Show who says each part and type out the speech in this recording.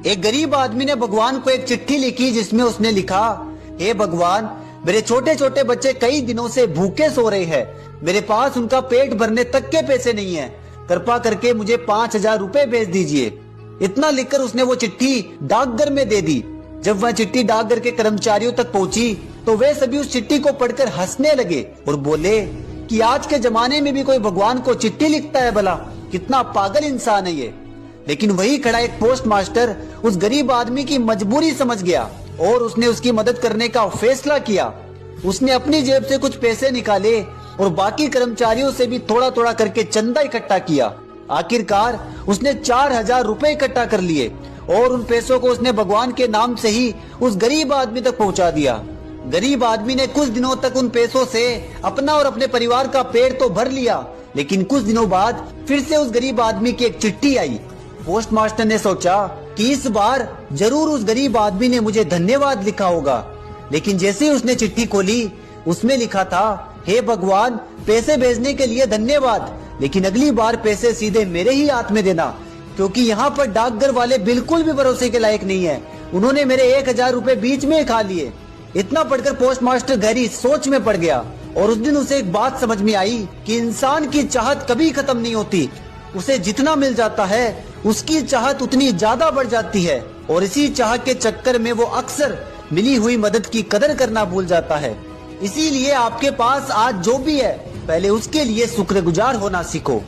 Speaker 1: एक गरीब आदमी ने भगवान को एक चिट्ठी लिखी जिसमें उसने लिखा, हे भगवान, मेरे छोटे छोटे बच्चे कई दिनों से भूखे सो रहे हैं। मेरे पास उनका पेट भरने तक के पैसे नहीं है। कृपा करके मुझे 5,000 रुपए भेज दीजिए। इतना लिखकर उसने वो चिट्ठी डाकघर में दे दी। जब वह चिट्ठी डाकघर के कर्मचारियों तक पहुंची तो वे सभी उस चिट्ठी को पढ़कर हंसने लगे और बोले कि आज के जमाने में भी कोई भगवान को चिट्ठी लिखता है, भला कितना पागल इंसान है ये। लेकिन वही खड़ा एक पोस्ट मास्टर उस गरीब आदमी की मजबूरी समझ गया और उसने उसकी मदद करने का फैसला किया। उसने अपनी जेब से कुछ पैसे निकाले और बाकी कर्मचारियों से भी थोड़ा थोड़ा करके चंदा इकट्ठा किया। आखिरकार उसने 4,000 रुपए इकट्ठा कर लिए और उन पैसों को उसने भगवान के नाम से ही उस गरीब आदमी तक पहुंचा दिया। गरीब आदमी ने कुछ दिनों तक उन पैसों से अपना और अपने परिवार का पेट तो भर लिया, लेकिन कुछ दिनों बाद फिर से उस गरीब आदमी की एक चिट्ठी आई। पोस्ट मास्टर ने सोचा कि इस बार जरूर उस गरीब आदमी ने मुझे धन्यवाद लिखा होगा, लेकिन जैसे ही उसने चिट्ठी खोली उसमें लिखा था, हे भगवान, पैसे भेजने के लिए धन्यवाद, लेकिन अगली बार पैसे सीधे मेरे ही हाथ में देना, क्योंकि यहाँ पर डाकघर वाले बिल्कुल भी भरोसे के लायक नहीं है। उन्होंने मेरे 1,000 रुपए बीच में खा लिए। इतना पढ़कर पोस्ट मास्टर गहरी सोच में पड़ गया और उस दिन उसे एक बात समझ में आई कि इंसान की चाहत कभी खत्म नहीं होती। उसे जितना मिल जाता है उसकी चाहत उतनी ज्यादा बढ़ जाती है और इसी चाह के चक्कर में वो अक्सर मिली हुई मदद की कदर करना भूल जाता है। इसीलिए आपके पास आज जो भी है पहले उसके लिए शुक्रगुजार होना सीखो।